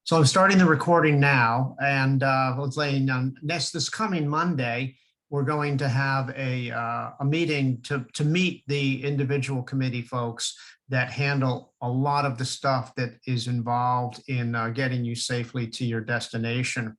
So I'm starting the recording now, and let's lay on this coming Monday, we're going to have a meeting to meet the individual committee folks that handle a lot of the stuff that is involved in getting you safely to your destination.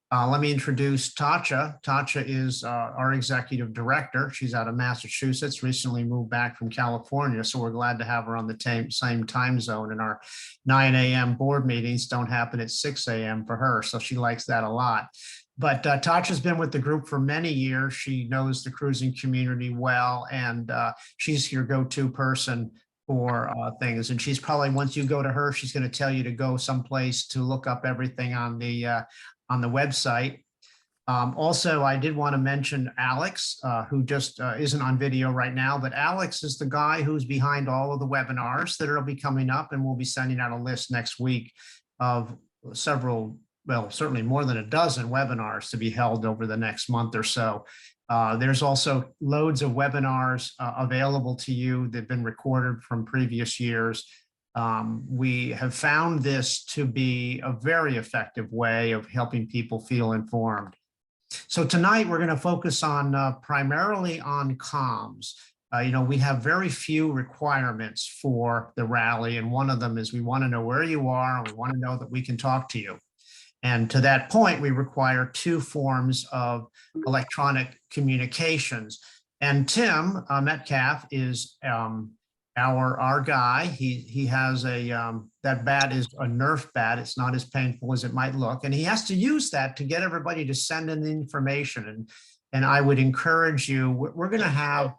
Let me introduce Tatcha. Tatcha is our executive director. She's out of Massachusetts, recently moved back from California, so we're glad to have her on the same time zone. And our 9 a.m. board meetings don't happen at 6 a.m. for her, so she likes that a lot. But Tatcha's been with the group for many years. She knows the cruising community well, and she's your go-to person for things. And she's probably, once you go to her, she's going to tell you to go someplace to look up everything on the website. Also, I did want to mention Alex, who just isn't on video right now, but Alex is the guy who's behind all of the webinars that will be coming up, and we'll be sending out a list next week of several, well, certainly more than a dozen webinars to be held over the next month or so. There's also loads of webinars available to you that have been recorded from previous years. We have found this to be a very effective way of helping people feel informed. So tonight we're going to focus on primarily on comms. We have very few requirements for the rally, and one of them is we want to know where you are, and we want to know that we can talk to you. And to that point, we require two forms of electronic communications. And Tim Metcalf is our guy. He has that bat is a Nerf bat. It's not as painful as it might look, and he has to use that to get everybody to send in the information. And I would encourage you. We're going to have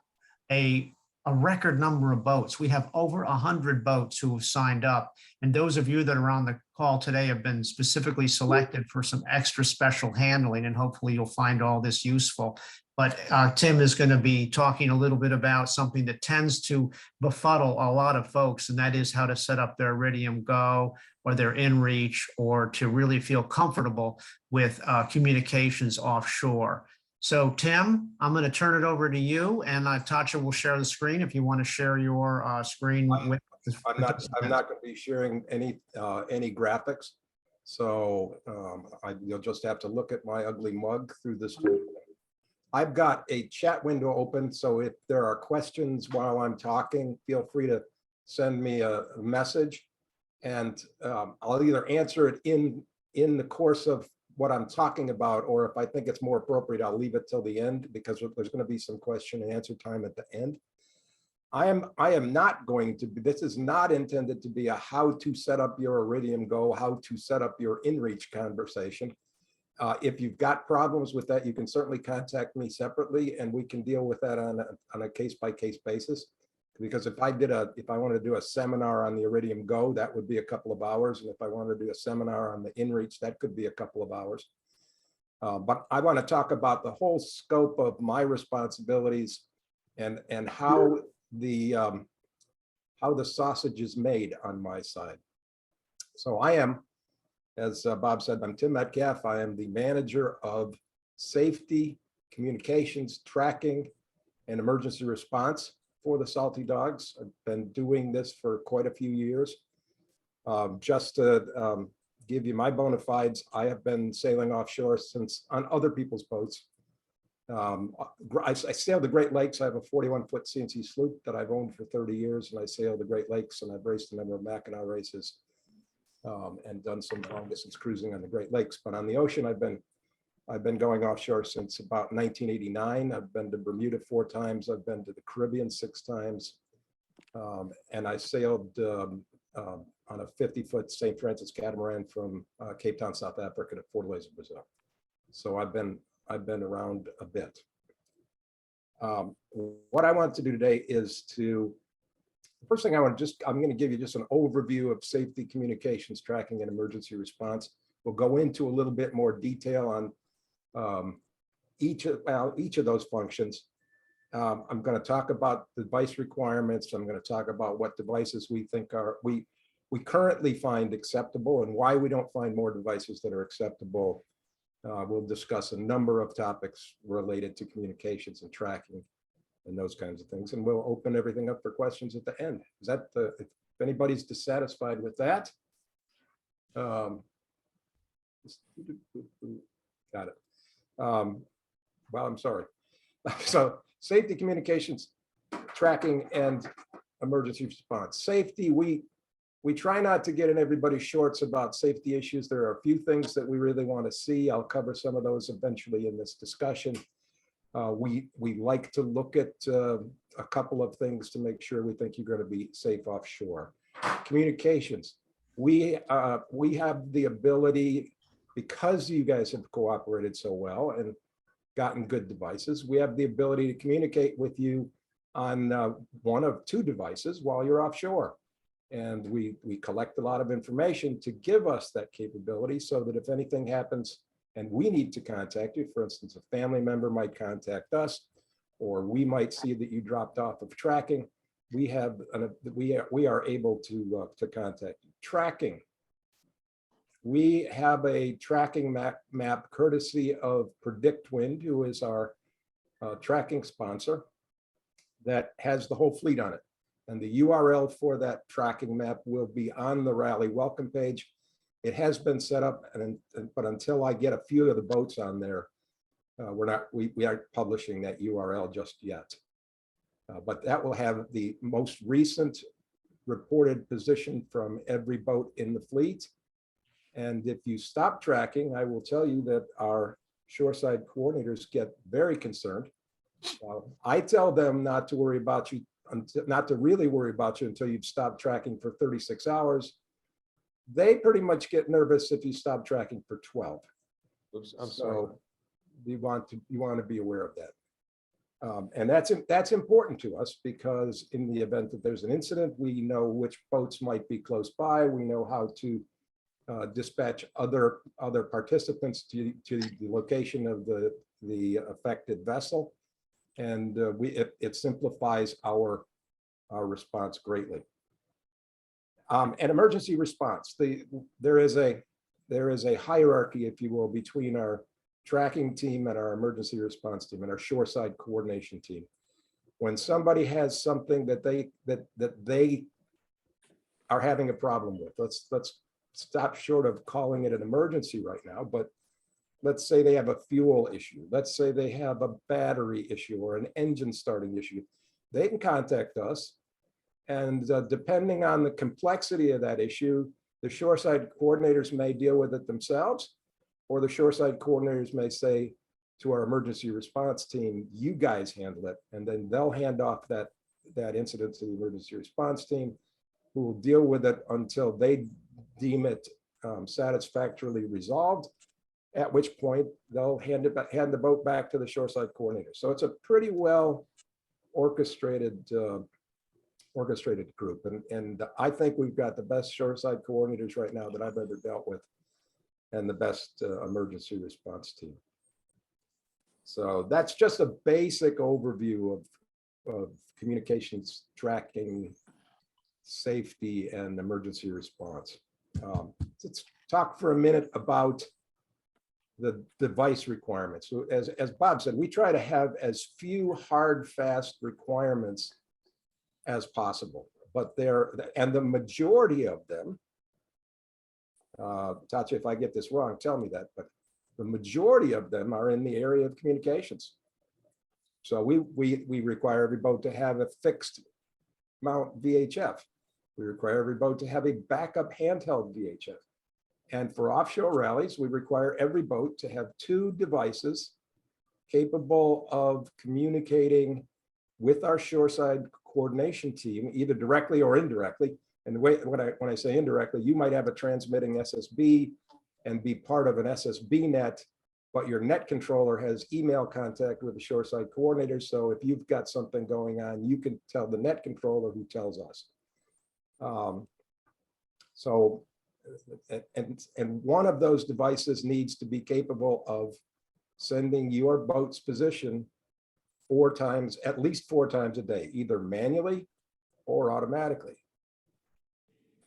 a record number of boats. We have over 100 boats who have signed up, and those of you that are on the call today have been specifically selected for some extra special handling, and hopefully you'll find all this useful. But Tim is going to be talking a little bit about something that tends to befuddle a lot of folks, and that is how to set up their Iridium Go or their Inreach, or to really feel comfortable with communications offshore. So Tim, I'm going to turn it over to you, and Tatcha will share the screen if you want to share your screen. With I'm not going to be sharing any graphics, so you'll just have to look at my ugly mug through this whole thing. I've got a chat window open, so if there are questions while I'm talking, feel free to send me a message, and I'll either answer it in the course of what I'm talking about, or if I think it's more appropriate, I'll leave it till the end, because there's going to be some question and answer time at the end. I am not going to be, this is not intended to be a how to set up your Iridium Go, how to set up your Inreach conversation. If you've got problems with that, you can certainly contact me separately, and we can deal with that on a case-by-case basis. Because if I wanted to do a seminar on the Iridium Go, that would be a couple of hours. And if I wanted to do a seminar on the Inreach, that could be a couple of hours. But I want to talk about the whole scope of my responsibilities and how the sausage is made on my side. So I am, as Bob said, I'm Tim Metcalf. I am the manager of safety, communications, tracking, and emergency response for the Salty Dogs. I've been doing this for quite a few years. Just to give you my bona fides, I have been sailing offshore since on other people's boats. I sailed the Great Lakes. I have a 41-foot CNC sloop that I've owned for 30 years, and I sailed the Great Lakes, and I've raced a number of Mackinac races and done some long distance cruising on the Great Lakes. But on the ocean, I've been going offshore since about 1989. I've been to Bermuda 4 times. I've been to the Caribbean 6 times. And I sailed on a 50-foot St. Francis catamaran from Cape Town, South Africa to Fortaleza, Brazil. So I've been around a bit. What I want to do today is first thing I'm going to give you just an overview of safety, communications, tracking, and emergency response. We'll go into a little bit more detail on each of those functions. I'm going to talk about device requirements. I'm going to talk about what devices we think we currently find acceptable, and why we don't find more devices that are acceptable. We'll discuss a number of topics related to communications and tracking and those kinds of things, and we'll open everything up for questions at the end. Is that If anybody's dissatisfied with that, got it. Well, I'm sorry. So safety, communications, tracking, and emergency response. Safety, we try not to get in everybody's shorts about safety issues. There are a few things that we really want to see. I'll cover some of those eventually in this discussion. We like to look at a couple of things to make sure we think you're going to be safe offshore. Communications. We have the ability, because you guys have cooperated so well and gotten good devices, we have the ability to communicate with you on one of two devices while you're offshore. And we collect a lot of information to give us that capability so that if anything happens and we need to contact you, for instance, a family member might contact us, or we might see that you dropped off of tracking, we are able to contact you. Tracking. We have a tracking map courtesy of PredictWind, who is our tracking sponsor, that has the whole fleet on it. And the URL for that tracking map will be on the rally welcome page. It has been set up, but until I get a few of the boats on there, we aren't publishing that URL just yet. But that will have the most recent reported position from every boat in the fleet. And if you stop tracking, I will tell you that our shoreside coordinators get very concerned. I tell them not to worry about you, not to really worry about you until you've stopped tracking for 36 hours. They pretty much get nervous if you stop tracking for 12. Oops, I'm sorry. So you want to be aware of that. And that's important to us, because in the event that there's an incident, we know which boats might be close by. We know how to dispatch other participants to the location of the affected vessel, and it simplifies our response greatly. And emergency response, there is a hierarchy, if you will, between our tracking team and our emergency response team and our shoreside coordination team. When somebody has something that they are having a problem with, let's stop short of calling it an emergency right now, but let's say they have a fuel issue. Let's say they have a battery issue or an engine starting issue. They can contact us. And depending on the complexity of that issue, the shoreside coordinators may deal with it themselves, or the shoreside coordinators may say to our emergency response team, you guys handle it. And then they'll hand off that incident to the emergency response team, who will deal with it until they deem it satisfactorily resolved, at which point they'll hand the boat back to the shoreside coordinator. So it's a pretty well orchestrated group. And I think we've got the best shoreside coordinators right now that I've ever dealt with, and the best emergency response team. So that's just a basic overview of communications, tracking, safety, and emergency response. Let's talk for a minute about the device requirements. So as Bob said, we try to have as few hard, fast requirements as possible, but the majority of them, Tatcha, if I get this wrong, tell me that, but the majority of them are in the area of communications. So we require every boat to have a fixed mount VHF. We require every boat to have a backup handheld VHF. And for offshore rallies, we require every boat to have two devices capable of communicating with our shoreside coordination team, either directly or indirectly. And the way when I say indirectly, you might have a transmitting SSB and be part of an SSB net, but your net controller has email contact with the shoreside coordinator. So if you've got something going on, you can tell the net controller, who tells us. And one of those devices needs to be capable of sending your boat's position at least four times a day, either manually or automatically.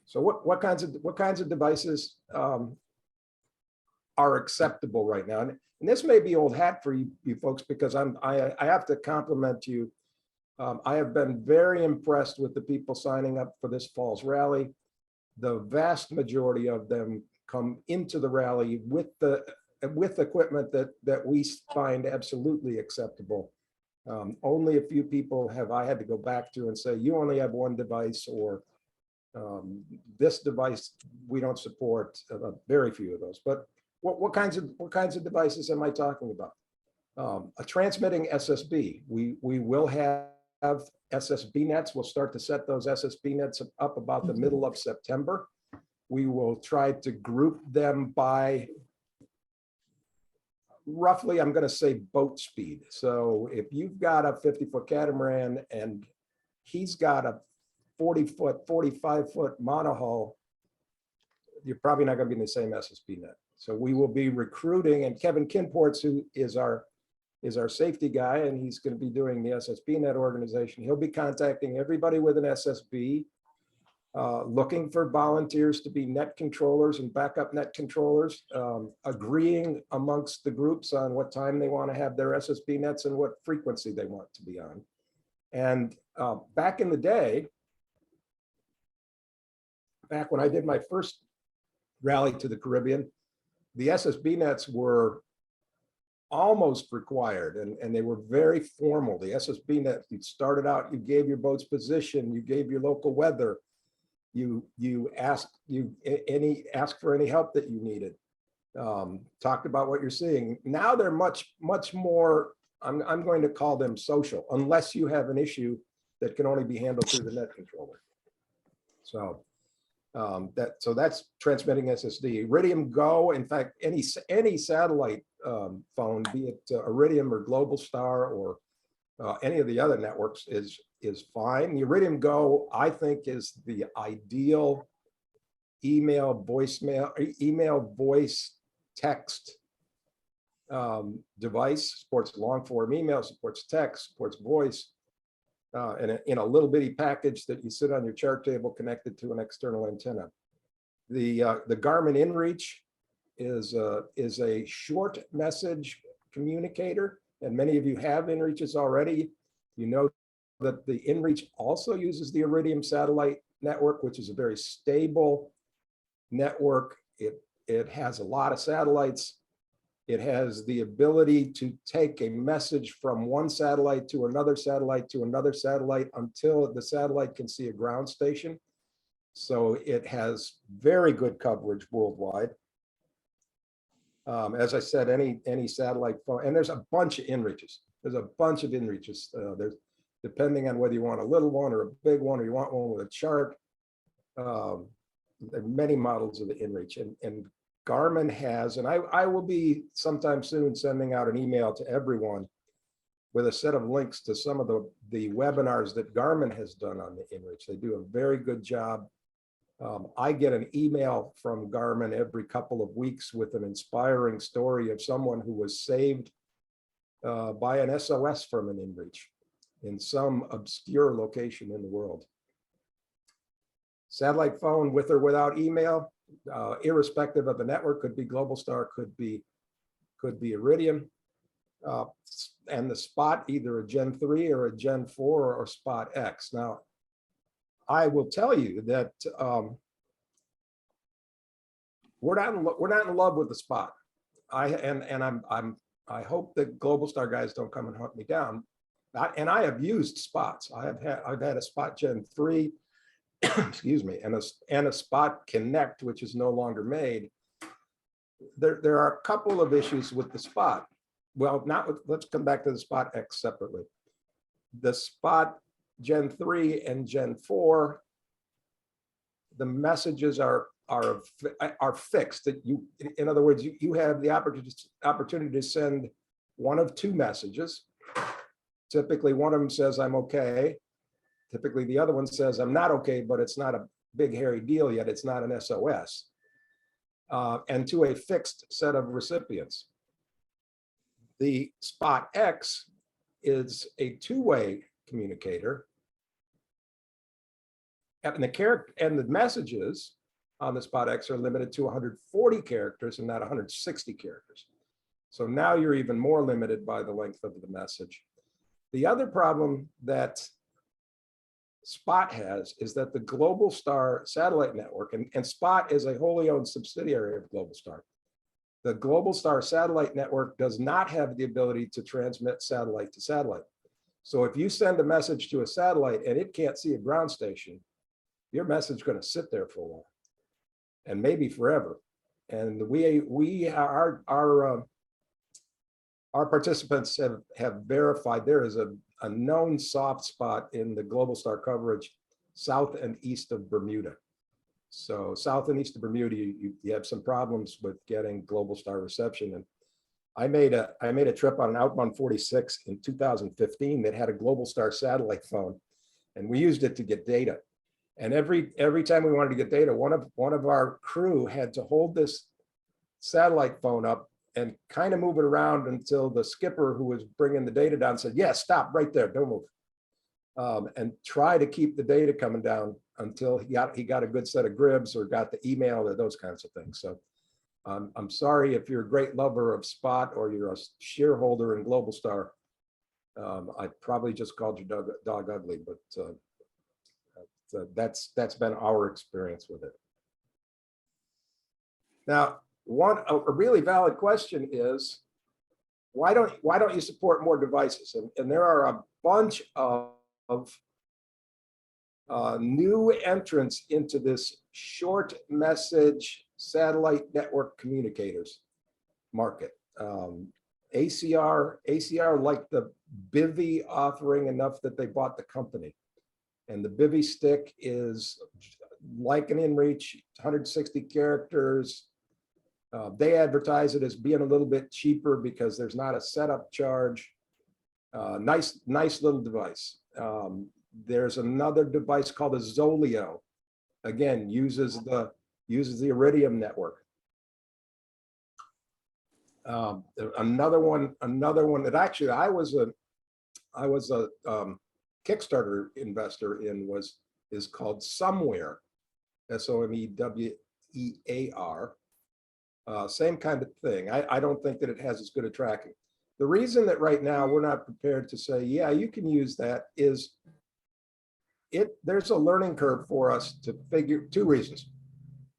So what kinds of devices are acceptable right now? And this may be old hat for you folks, because I have to compliment you. I have been very impressed with the people signing up for this fall's rally. The vast majority of them come into the rally with equipment that we find absolutely acceptable. Only a few people have I had to go back to and say, you only have one device, or this device we don't support. Very few of those. But what kinds of devices am I talking about? A transmitting SSB. We will have SSB nets. We'll start to set those SSB nets up about the middle of September. We will try to group them by roughly, I'm going to say, boat speed. So if you've got a 50-foot catamaran and he's got a 40-foot, 45-foot monohull, you're probably not going to be in the same SSB net. So we will be recruiting, and Kevin Kinports, who is our safety guy, and he's going to be doing the SSB net organization. He'll be contacting everybody with an SSB, looking for volunteers to be net controllers and backup net controllers, agreeing amongst the groups on what time they want to have their SSB nets and what frequency they want to be on. And back in the day, back when I did my first rally to the Caribbean, the SSB nets were almost required, and they were very formal. The SSB net, you started out, you gave your boat's position, you gave your local weather, you asked for any help that you needed, talked about what you're seeing. Now they're much more, I'm going to call them social, unless you have an issue that can only be handled through the net controller. So that's transmitting SSD. Iridium Go, in fact, any satellite phone, be it Iridium or Globalstar or any of the other networks, is fine. The Iridium Go, I think, is the ideal email, voice, text device. Supports long form email, supports text, supports voice, and in a little bitty package that you sit on your chart table connected to an external antenna. The Garmin Inreach is a short message communicator, and many of you have Inreaches already. You know that the Inreach also uses the Iridium satellite network, which is a very stable network. It has a lot of satellites. It has the ability to take a message from one satellite to another satellite to another satellite until the satellite can see a ground station. So it has very good coverage worldwide. As I said, any satellite phone, and there's a bunch of Inreaches. There's a bunch of Inreaches. There's, depending on whether you want a little one or a big one, or you want one with a chart. There are many models of the Inreach, and Garmin has, and I will be sometime soon sending out an email to everyone with a set of links to some of the webinars that Garmin has done on the Inreach. They do a very good job. I get an email from Garmin every couple of weeks with an inspiring story of someone who was saved by an SOS from an Inreach in some obscure location in the world. Satellite phone with or without email, irrespective of the network, could be Globalstar, could be Iridium, and the Spot, either a Gen 3 or a Gen 4 or Spot X. Now, I will tell you that we're not in love with the Spot. I hope that Globalstar guys don't come and hunt me down. And I have used Spots. I've had a Spot Gen 3, excuse me, and a Spot Connect, which is no longer made. There are a couple of issues with the Spot. Well, let's come back to the Spot X separately. The Spot Gen 3 and Gen 4, the messages are fixed. That you, in other words, you have the opportunity to send one of two messages. Typically, one of them says, "I'm okay." Typically, the other one says, "I'm not okay, but it's not a big hairy deal yet. It's not an SOS." And to a fixed set of recipients. The Spot X is a two-way communicator, and the messages on the Spot X are limited to 140 characters and not 160 characters. So now you're even more limited by the length of the message. The other problem that Spot has is that the Global Star satellite network, and Spot is a wholly owned subsidiary of Global Star. The Global Star satellite network does not have the ability to transmit satellite to satellite. So if you send a message to a satellite and it can't see a ground station, your message is going to sit there for a while and maybe forever. And our participants have verified there is a known soft spot in the Global Star coverage south and east of Bermuda. So south and east of Bermuda, you have some problems with getting Global Star reception. And I made a trip on an outbound 46 in 2015 that had a Global Star satellite phone, and we used it to get data. And every time we wanted to get data, one of our crew had to hold this satellite phone up and kind of move it around until the skipper who was bringing the data down said, "Yeah, stop right there, don't move," and try to keep the data coming down until he got a good set of gribs or got the email or those kinds of things. So I'm sorry if you're a great lover of Spot or you're a shareholder in Global Star. I probably just called your dog ugly, but that's been our experience with it. Now, a really valid question is, why don't you support more devices? And there are a bunch of new entrants into this short message satellite network communicators market. ACR liked the Bivy offering enough that they bought the company. And the Bivy stick is like an Inreach, 160 characters. They advertise it as being a little bit cheaper because there's not a setup charge. Nice little device. There's another device called a Zolio. Again, uses the Iridium network. Another one that actually I was a Kickstarter investor in is called Somewhere, Somewear. Same kind of thing. I don't think that it has as good a tracking. The reason that right now we're not prepared to say, yeah, you can use that is there's a learning curve for us to figure, two reasons.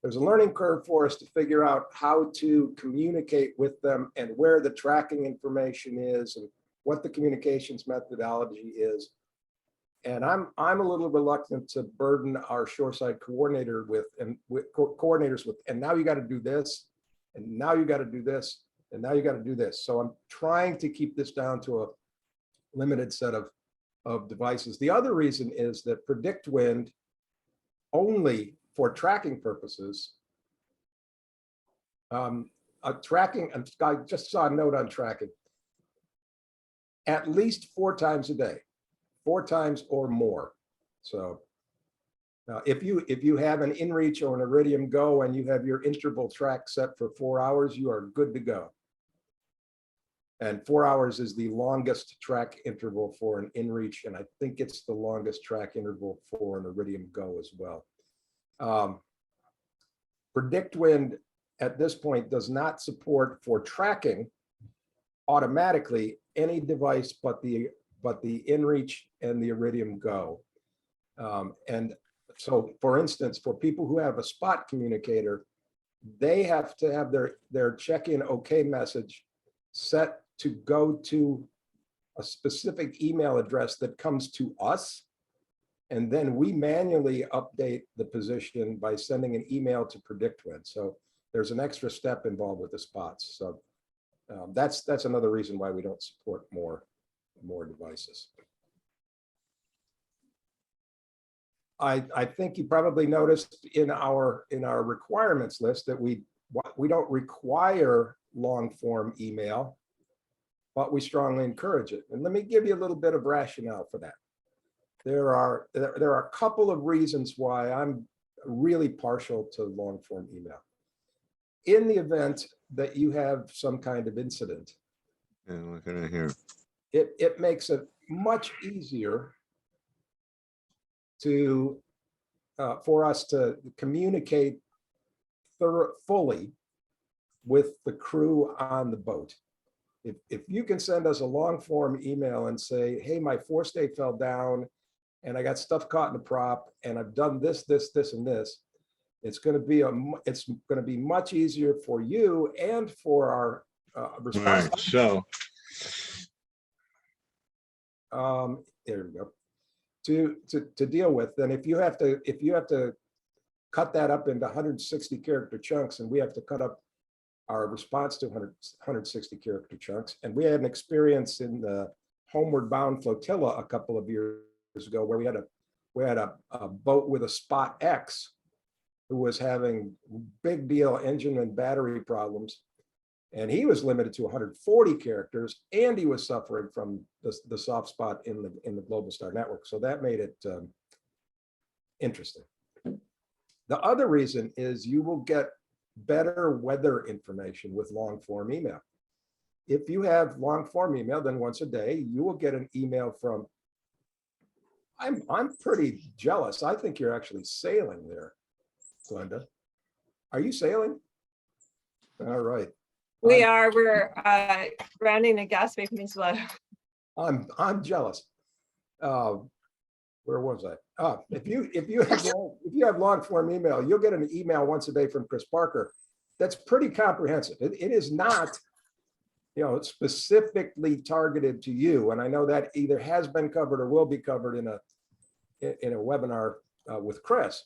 There's a learning curve for us to figure out how to communicate with them and where the tracking information is and what the communications methodology is. And I'm a little reluctant to burden our shoreside coordinator coordinators with, and now you got to do this, and now you got to do this, and now you got to do this. So I'm trying to keep this down to a limited set of devices. The other reason is that Predict Wind only for tracking purposes, I just saw a note on tracking, at least 4 times a day, 4 times or more. So if you have an Inreach or an Iridium Go and you have your interval track set for 4 hours, you are good to go. And 4 hours is the longest track interval for an Inreach, and I think it's the longest track interval for an Iridium Go as well. Predict Wind at this point does not support for tracking automatically any device but the Inreach and the Iridium Go. And so, for instance, for people who have a Spot communicator, they have to have their check-in OK message set to go to a specific email address that comes to us. And then we manually update the position by sending an email to Predict Wind. So there's an extra step involved with the Spots. So that's another reason why we don't support more devices. I think you probably noticed in our requirements list that we don't require long form email, but we strongly encourage it. And let me give you a little bit of rationale for that. There are a couple of reasons why I'm really partial to long form email. In the event that you have some kind of incident, and look at it here. It makes it much easier to for us to communicate fully with the crew on the boat. If you can send us a long form email and say, hey, my forestay fell down and I got stuff caught in the prop and I've done this, and this, it's going to be much easier for you and for our response. Right, so There we go. To deal with. Then if you have to cut that up into 160 character chunks, and we have to cut up our response to 160 character chunks. And we had an experience in the Homeward Bound flotilla a couple of years ago where we had a boat with a Spot X who was having big deal engine and battery problems. And he was limited to 140 characters, and he was suffering from the soft spot in the Global Star network. So that made it interesting. The other reason is you will get better weather information with long form email. If you have long form email, then once a day, you will get an email from, I'm pretty jealous. I think you're actually sailing there, Glenda. Are you sailing? All right. We're grounding the Gaspé Peninsula. I'm jealous. Where was I? If you have long form email, you'll get an email once a day from Chris Parker. That's pretty comprehensive. It is not, specifically targeted to you. And I know that either has been covered or will be covered in a webinar with Chris.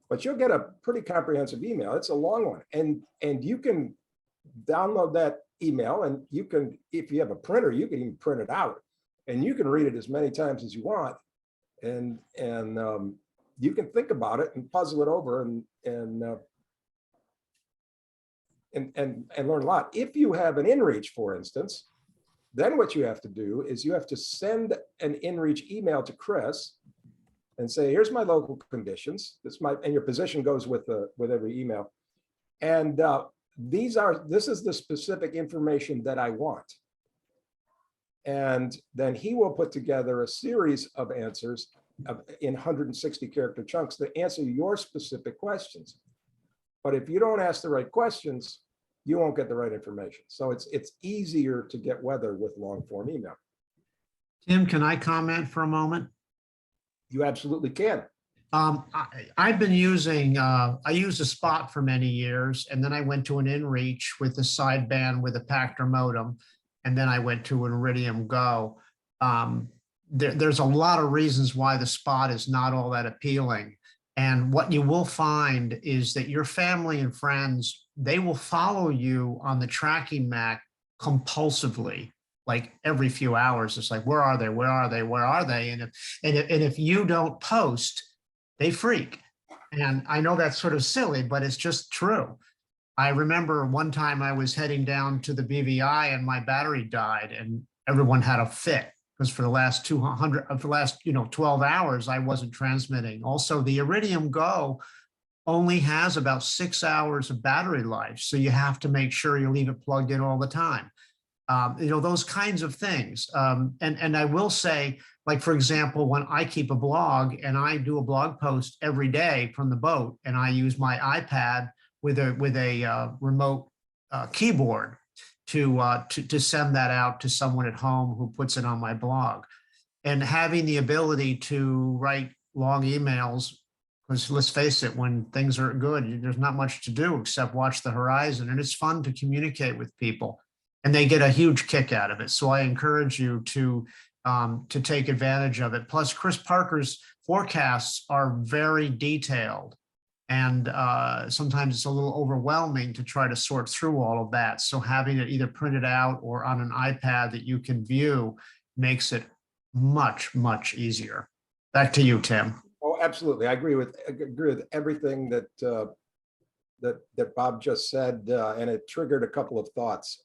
But you'll get a pretty comprehensive email. It's a long one, and you can download that email, and you can, if you have a printer, you can even print it out, and you can read it as many times as you want. And you can think about it and puzzle it over and learn a lot. If you have an Inreach, for instance, then what you have to do is you have to send an Inreach email to Chris and say, here's my local conditions. And your position goes with every email. And this is the specific information that I want. And then he will put together a series of answers in 160 character chunks to answer your specific questions. But if you don't ask the right questions, you won't get the right information. So it's easier to get weather with long form email. Tim, can I comment for a moment? You absolutely can. I've been using, I used a Spot for many years, and then I went to an Inreach with the sideband with a Pactor modem, and then I went to an Iridium Go. There's a lot of reasons why the Spot is not all that appealing. And what you will find is that your family and friends, they will follow you on the tracking map compulsively, like every few hours. It's like, where are they? Where are they? Where are they? And if you don't post, they freak. And I know that's sort of silly, but it's just true. I remember one time I was heading down to the BVI and my battery died, and everyone had a fit because for the last 12 hours, I wasn't transmitting. Also, the Iridium Go only has about 6 hours of battery life. So you have to make sure you leave it plugged in all the time. Those kinds of things. And I will say, like, for example, when I keep a blog and I do a blog post every day from the boat, and I use my iPad with a remote keyboard to send that out to someone at home who puts it on my blog. And having the ability to write long emails, because let's face it, when things are good, there's not much to do except watch the horizon, and it's fun to communicate with people, and they get a huge kick out of it. So I encourage you to take advantage of it. Plus, Chris Parker's forecasts are very detailed, and sometimes it's a little overwhelming to try to sort through all of that. So having it either printed out or on an iPad that you can view makes it much, much easier. Back to you, Tim. Oh, absolutely. I agree with everything that Bob just said, and it triggered a couple of thoughts.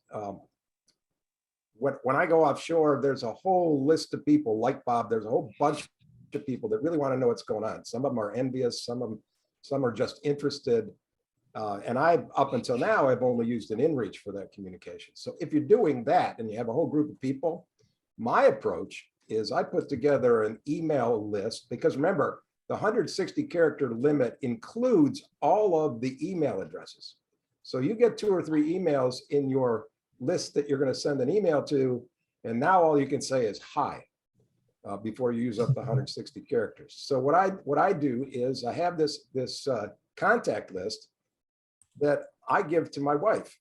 When I go offshore, there's a whole list of people like Bob. There's a whole bunch of people that really want to know what's going on. Some of them are envious. Some are just interested. And up until now, I've only used an Inreach for that communication. So if you're doing that and you have a whole group of people, my approach is I put together an email list, because remember, the 160 character limit includes all of the email addresses. So you get 2 or 3 emails in your list that you're going to send an email to, and now all you can say is hi before you use up the 160 characters. So what I do is I have this contact list that I give to my wife,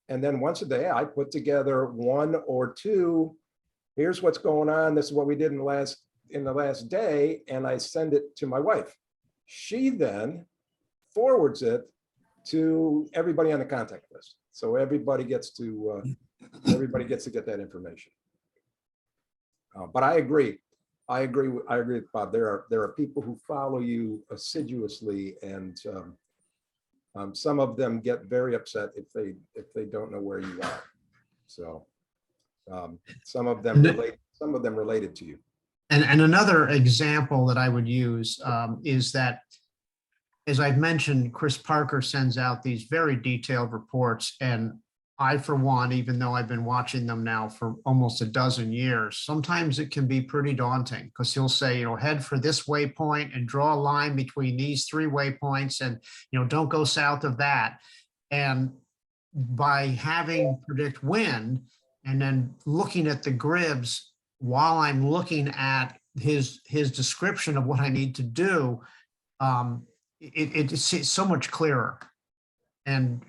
and then once a day I put together 1 or 2. Here's what's going on. This is what we did in the last day, and I send it to my wife. She then forwards it to everybody on the contact list, so everybody gets to get that information. But I agree with Bob. There are people who follow you assiduously, and some of them get very upset if they don't know where you are. So some of them related to you. And another example that I would use is that, as I've mentioned, Chris Parker sends out these very detailed reports, and I, for one, even though I've been watching them now for almost a dozen years, sometimes it can be pretty daunting, because he'll say, head for this waypoint and draw a line between these 3 waypoints, and, don't go south of that. And by having predict wind and then looking at the gribs while I'm looking at his description of what I need to do, it's so much clearer. And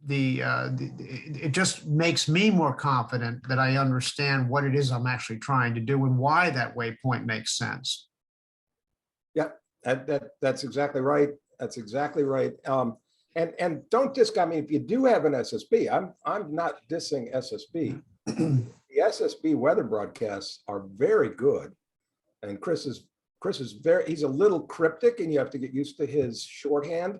it just makes me more confident that I understand what it is I'm actually trying to do and why that waypoint makes sense. Yeah, that's exactly right. That's exactly right. And don't discount me if you do have an SSB. I'm not dissing SSB. The SSB weather broadcasts are very good, and Chris is he's a little cryptic, and you have to get used to his shorthand.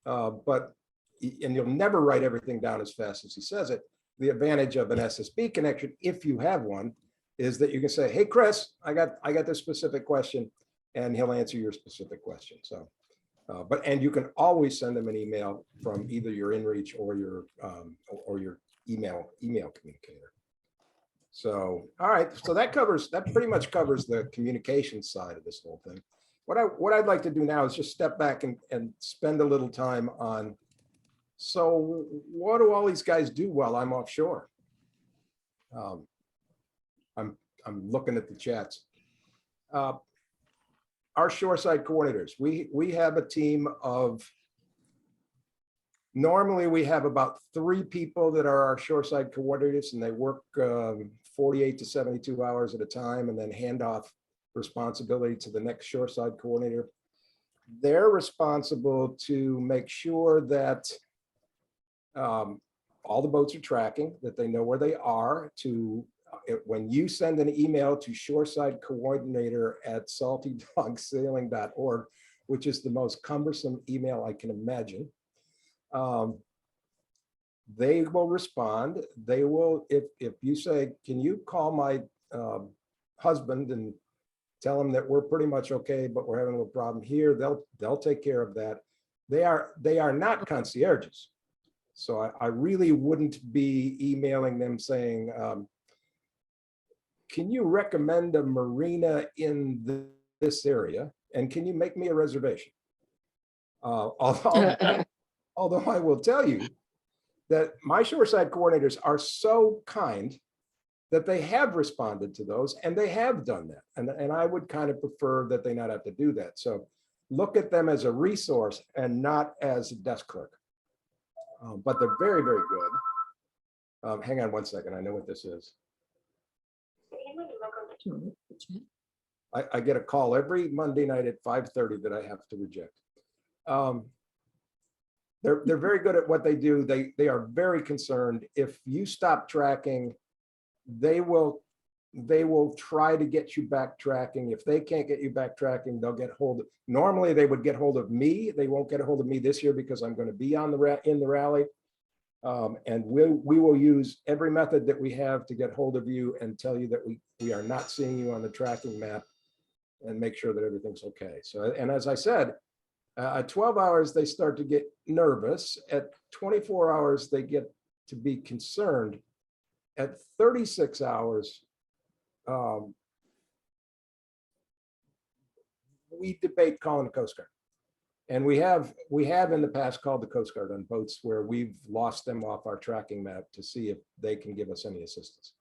And you'll never write everything down as fast as he says it. The advantage of an SSB connection, if you have one, is that you can say, "Hey, Chris, I got this specific question," and he'll answer your specific question. So, and you can always send him an email from either your Inreach or your email communicator. So, all right. So that pretty much covers the communication side of this whole thing. What I'd like to do now is just step back and spend a little time on, so what do all these guys do while I'm offshore? I'm looking at the chats. Our shoreside coordinators, we have a team of, normally we have about 3 people that are our shoreside coordinators, and they work 48 to 72 hours at a time, and then hand off responsibility to the next shoreside coordinator. They're responsible to make sure that all the boats are tracking, that they know where they are. When you send an email to shoreside-coordinator@saltydawgsailing.org, which is the most cumbersome email I can imagine, they will respond. They will, if you say, "Can you call my husband and tell him that we're pretty much okay, but we're having a little problem here," they'll take care of that. They are not concierges. So I really wouldn't be emailing them saying, "Can you recommend a marina in this area? And can you make me a reservation?" Although I will tell you that my shoreside coordinators are so kind that they have responded to those, and they have done that. And I would kind of prefer that they not have to do that. So look at them as a resource and not as a desk clerk. But they're very, very good. Hang on one second. I know what this is. I get a call every Monday night at 5:30 that I have to reject. They're very good at what they do. They are very concerned. If you stop tracking, they will try to get you back tracking. If they can't get you back tracking, they'll get hold of, normally they would get hold of me. They won't get a hold of me this year because I'm going to be on in the rally. And we will use every method that we have to get hold of you and tell you that we are not seeing you on the tracking map, and make sure that everything's okay. So, and as I said, at 12 hours, they start to get nervous. At 24 hours, they get to be concerned. At 36 hours, we debate calling the Coast Guard. And we have in the past called the Coast Guard on boats where we've lost them off our tracking map to see if they can give us any assistance.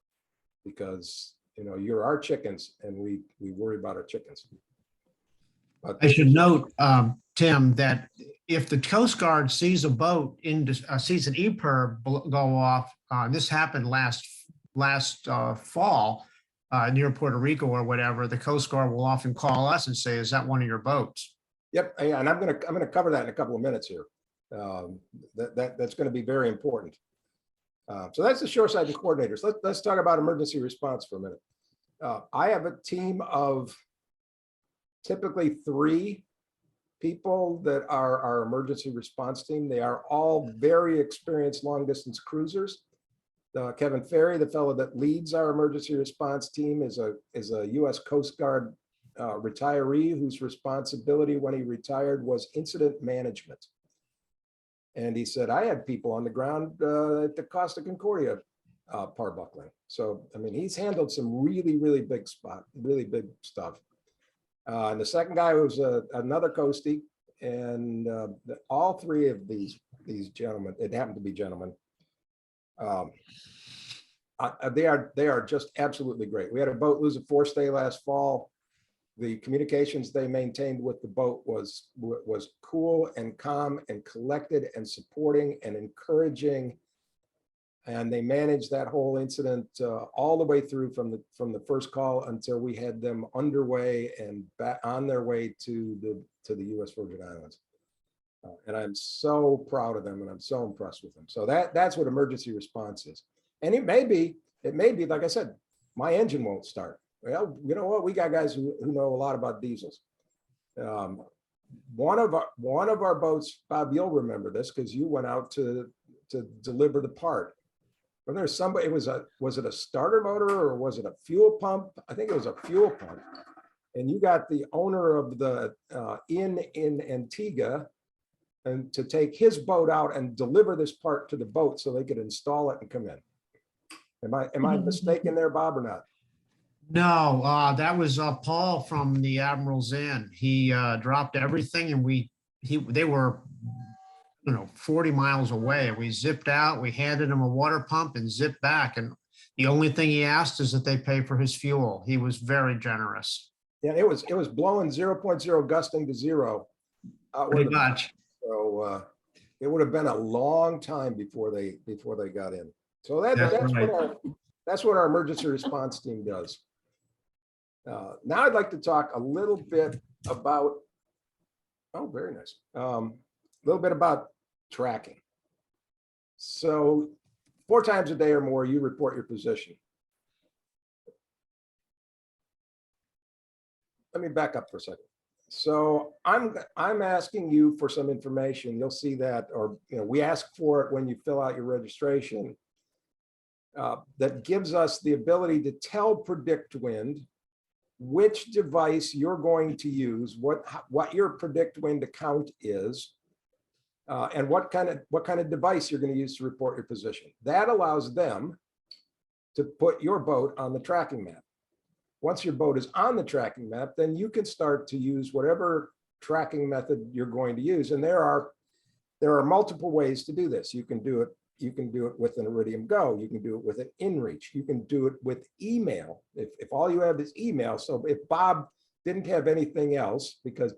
Because, you know, you're our chickens and we worry about our chickens. But I should note, Tim, that if the Coast Guard sees a boat sees an EPIRB go off, this happened last fall near Puerto Rico or whatever, the Coast Guard will often call us and say, "Is that one of your boats?" Yep, and I'm gonna cover that in a couple of minutes here. That's going to be very important. So that's the shoreside coordinators. Let's talk about emergency response for a minute. I have a team of typically 3 people that are our emergency response team. They are all very experienced long distance cruisers. Kevin Ferry, the fellow that leads our emergency response team, is a U.S. Coast Guard retiree whose responsibility when he retired was incident management. And he said, I had people on the ground at the Costa Concordia parbuckling. So, I mean, he's handled some really big stuff. And the second guy was another coastie, and all 3 of these gentlemen, it happened to be gentlemen, they are just absolutely great. We had a boat lose a forestay last fall. The communications they maintained with the boat was cool and calm and collected and supporting and encouraging. And they managed that whole incident all the way through from the first call until we had them underway and back on their way to the U.S. Virgin Islands. And I'm so proud of them, and I'm so impressed with them. So that's what emergency response is. And it may be like I said, my engine won't start. Well, you know what? We got guys who know a lot about diesels. One of our boats, Bob, you'll remember this because you went out to deliver the part. When there's somebody, was it a starter motor or was it a fuel pump? I think it was a fuel pump. And you got the owner of the in Antigua and to take his boat out and deliver this part to the boat so they could install it and come in. Am I mistaken there, Bob, or not? No, that was Paul from the Admiral's Inn. He dropped everything, and they were, 40 miles away. We zipped out. We handed him a water pump and zipped back. And the only thing he asked is that they pay for his fuel. He was very generous. Yeah, it was blowing 0.0, gusting to 0. Pretty much. So it would have been a long time before they got in. So that's right. That's what our emergency response team does. Now I'd like to talk a little bit about, very nice. A little bit about tracking. So 4 times a day or more, you report your position. Let me back up for a second. So I'm asking you for some information. You'll see that, or we ask for it when you fill out your registration. That gives us the ability to tell PredictWind which device you're going to use, what your PredictWind account is, and what kind of device you're going to use to report your position. That allows them to put your boat on the tracking map. Once your boat is on the tracking map, then you can start to use whatever tracking method you're going to use. And there are multiple ways to do this. You can do it with an Iridium Go. You can do it with an Inreach. You can do it with email. If all you have is email. So if Bob didn't have anything else, because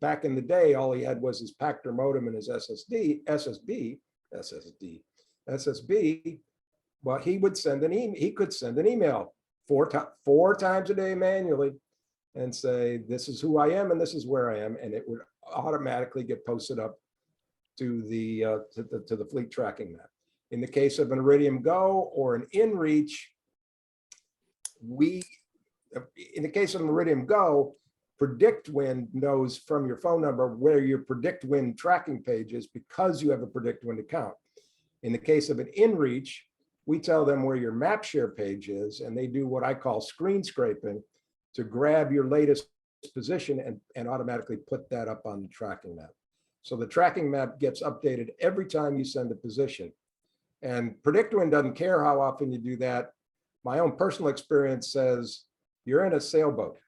back in the day, all he had was his Pactor modem and his SSB, well, he could send an email 4 times a day manually and say, this is who I am and this is where I am. And it would automatically get posted up to the fleet tracking map. In the case of an Iridium Go or an Inreach, in the case of an Iridium Go, PredictWind knows from your phone number where your PredictWind tracking page is because you have a PredictWind account. In the case of an Inreach, we tell them where your map share page is, and they do what I call screen scraping to grab your latest position and automatically put that up on the tracking map. So the tracking map gets updated every time you send a position. And PredictWind doesn't care how often you do that. My own personal experience says you're in a sailboat.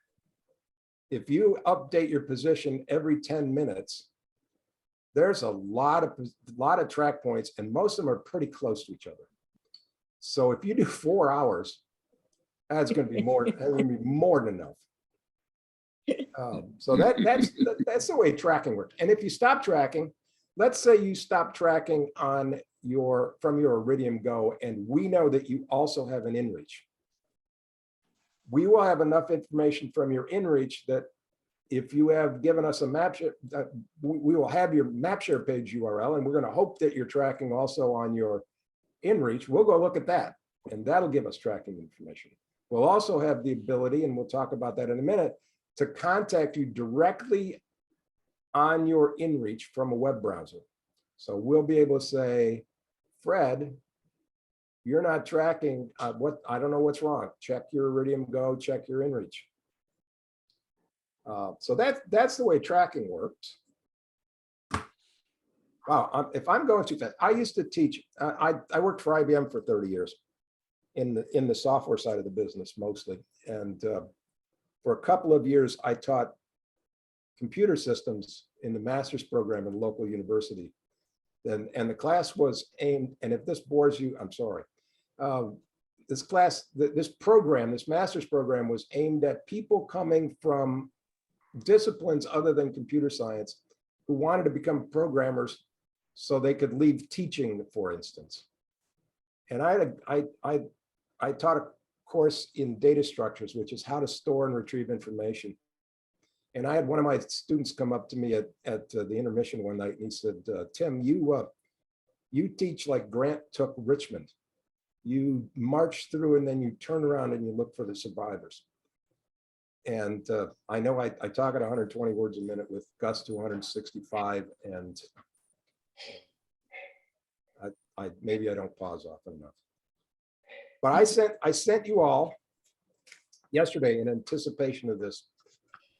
If you update your position every 10 minutes, there's a lot of track points, and most of them are pretty close to each other. So if you do 4 hours, that's going to be more. That's going to be more than enough. So that's the way tracking works. And if you stop tracking, let's say you stop tracking on from your Iridium Go, and we know that you also have an Inreach. We will have enough information from your Inreach that if you have given us a map share, we will have your map share page URL, and we're going to hope that you're tracking also on your Inreach. We'll go look at that, and that'll give us tracking information. We'll also have the ability, and we'll talk about that in a minute, to contact you directly on your Inreach from a web browser. So we'll be able to say, Fred, you're not tracking I don't know what's wrong. Check your Iridium Go, check your Inreach. So that's the way tracking works. Wow, if I'm going too fast, I used to teach, I worked for IBM for 30 years in the software side of the business mostly. And for a couple of years, I taught computer systems in the master's program at a local university. And the class was aimed, and if this bores you, I'm sorry. This master's program was aimed at people coming from disciplines other than computer science who wanted to become programmers so they could leave teaching, for instance. And I taught a course in data structures, which is how to store and retrieve information. And I had one of my students come up to me at the intermission one night, and he said, Tim, you teach like Grant took Richmond. You march through and then you turn around and you look for the survivors. And I know I talk at 120 words a minute with Gus to 165, and maybe I don't pause often enough. But I sent you all yesterday in anticipation of this,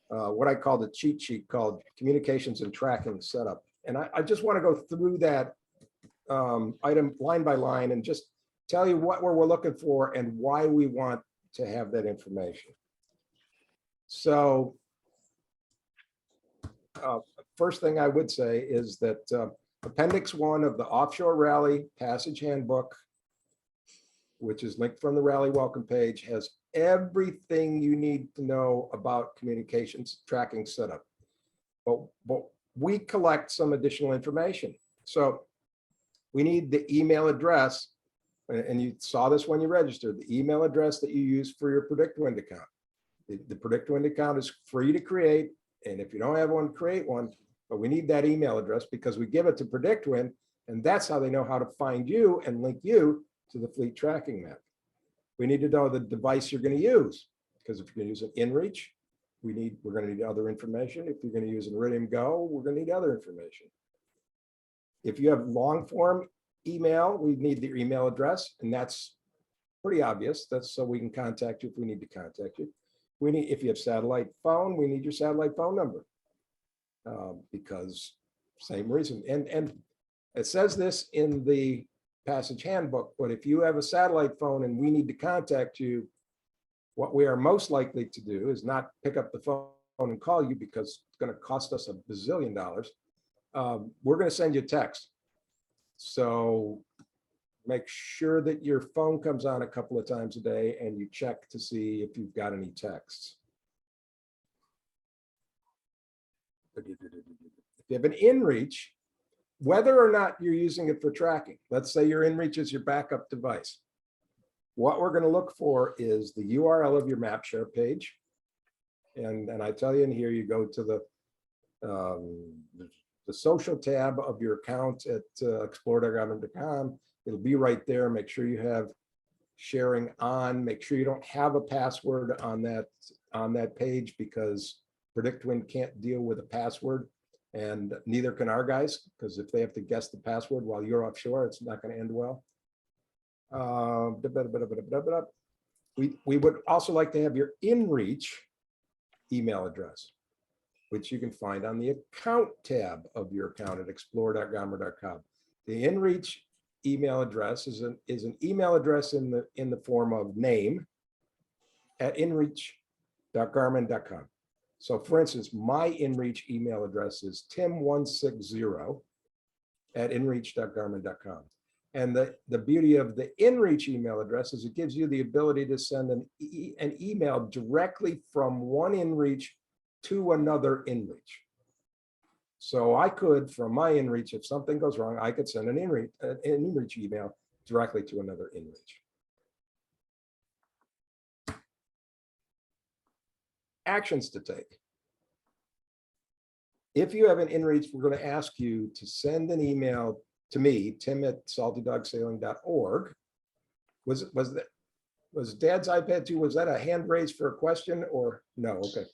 what I call the cheat sheet called Communications and Tracking Setup. And I just want to go through that item line by line and just tell you what we're looking for and why we want to have that information. So first thing I would say is that Appendix 1 of the Offshore Rally Passage Handbook, which is linked from the Rally Welcome page, has everything you need to know about communications tracking setup. But we collect some additional information. So we need the email address, and you saw this when you registered, the email address that you use for your PredictWind account. The PredictWind account is free to create, and if you don't have one, create one. But we need that email address because we give it to PredictWind, and that's how they know how to find you and link you to the fleet tracking map. We need to know the device you're going to use, because if you're going to use an Inreach, we're going to need other information. If you're going to use an Iridium Go, we're going to need other information. If you have long form email, we need the email address, and that's pretty obvious. That's so we can contact you if we need to contact you. If you have satellite phone, we need your satellite phone number, because same reason. And it says this in the Passage Handbook, but if you have a satellite phone and we need to contact you, what we are most likely to do is not pick up the phone and call you, because it's going to cost us $1 bazillion. We're going to send you a text. So make sure that your phone comes on a couple of times a day and you check to see if you've got any texts. If you have an Inreach, whether or not you're using it for tracking, let's say your Inreach is your backup device. What we're going to look for is the URL of your map share page. And I tell you in here, you go to the social tab of your account at explore.government.com. It'll be right there. Make sure you have sharing on. Make sure you don't have a password on that page, because PredictWind can't deal with a password, and neither can our guys, because if they have to guess the password while you're offshore, it's not going to end well. We would also like to have your Inreach email address, which you can find on the account tab of your account at explore.gomer.com. The Inreach email address is an email address in the form of name at inreach.garmin.com. So for instance, my Inreach email address is tim160@inreach.garmin.com. And the beauty of the Inreach email address is it gives you the ability to send an email directly from one Inreach to another Inreach. So I could, from my Inreach, if something goes wrong, I could send an Inreach email directly to another Inreach. Actions to take. If you have an Inreach, we're going to ask you to send an email to me, tim@saltydogsailing.org. Was Dad's iPad too? Was that a hand raised for a question or no? Okay.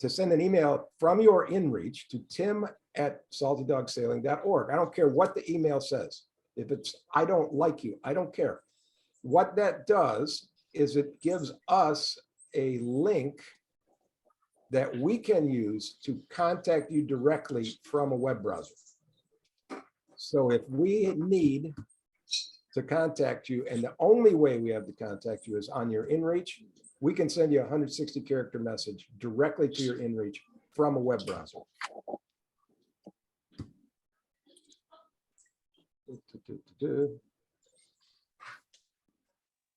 To send an email from your Inreach to tim@saltydogsailing.org. I don't care what the email says. If it's, I don't like you, I don't care. What that does is it gives us a link that we can use to contact you directly from a web browser. So if we need to contact you, and the only way we have to contact you is on your Inreach, we can send you a 160 character message directly to your Inreach from a web browser.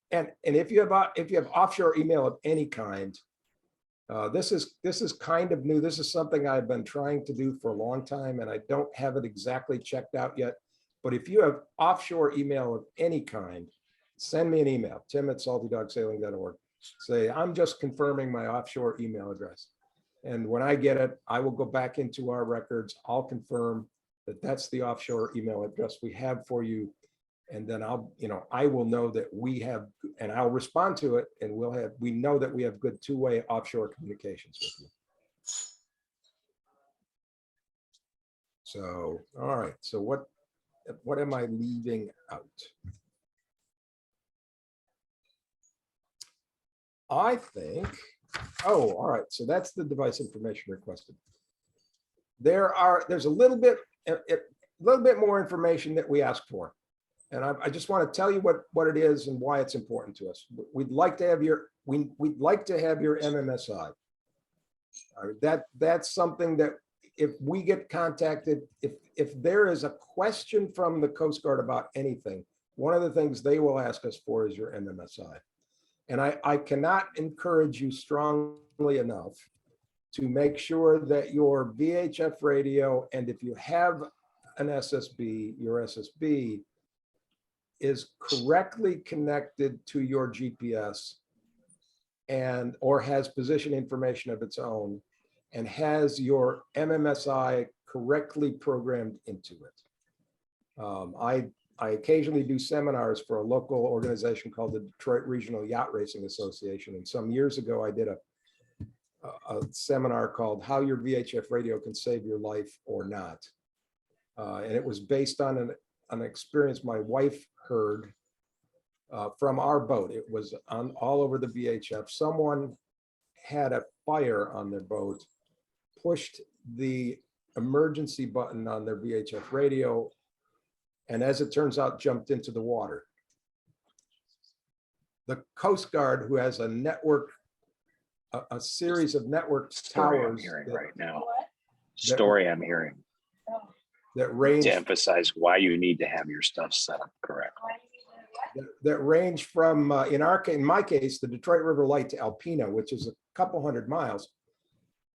And if you have offshore email of any kind, this is kind of new. This is something I've been trying to do for a long time, and I don't have it exactly checked out yet. But if you have offshore email of any kind, send me an email, tim@saltydogsailing.org. Say, I'm just confirming my offshore email address. And when I get it, I will go back into our records. I'll confirm that that's the offshore email address we have for you. And then I will know that we have, and I'll respond to it, and we know that we have good two-way offshore communications with you. So, all right. So what am I leaving out? I think, all right. So that's the device information requested. There's a little bit more information that we asked for. And I just want to tell you what it is and why it's important to us. We'd like to have your MMSI. That's something that if we get contacted, if there is a question from the Coast Guard about anything, one of the things they will ask us for is your MMSI. And I cannot encourage you strongly enough to make sure that your VHF radio, and if you have an SSB, your SSB is correctly connected to your GPS or has position information of its own and has your MMSI correctly programmed into it. I occasionally do seminars for a local organization called the Detroit Regional Yacht Racing Association. And some years ago, I did a seminar called How Your VHF Radio Can Save Your Life or Not. And it was based on an experience my wife heard from our boat. It was all over the VHF. Someone had a fire on their boat, pushed the emergency button on their VHF radio, and as it turns out, jumped into the water. The Coast Guard, who has a network, a series of network towers. I'm hearing right now. Story I'm hearing. That range to emphasize why you need to have your stuff set up correctly. That range from in my case, the Detroit River Light to Alpena, which is a couple hundred miles.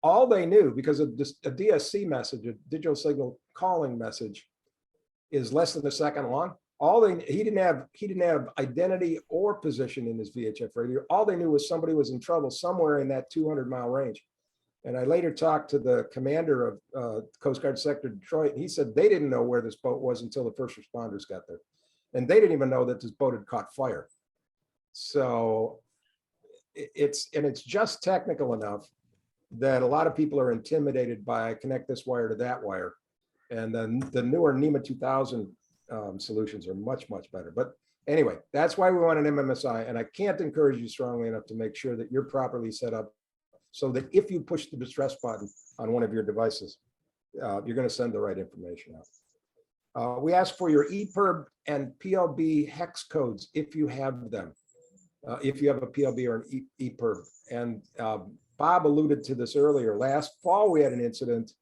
All they knew, because of this, a DSC message, a digital signal calling message, is less than a second long. He didn't have identity or position in his VHF radio. All they knew was somebody was in trouble somewhere in that 200-mile range. And I later talked to the commander of Coast Guard Sector Detroit, and he said they didn't know where this boat was until the first responders got there. And they didn't even know that this boat had caught fire. So it's just technical enough that a lot of people are intimidated by connect this wire to that wire. And then the newer NEMA 2000 solutions are much, much better. But anyway, that's why we want an MMSI. And I can't encourage you strongly enough to make sure that you're properly set up so that if you push the distress button on one of your devices, you're going to send the right information out. We ask for your EPIRB and PLB hex codes if you have them. if you have a PLB or an EPIRB. And Bob alluded to this earlier. Last fall, we had an incident,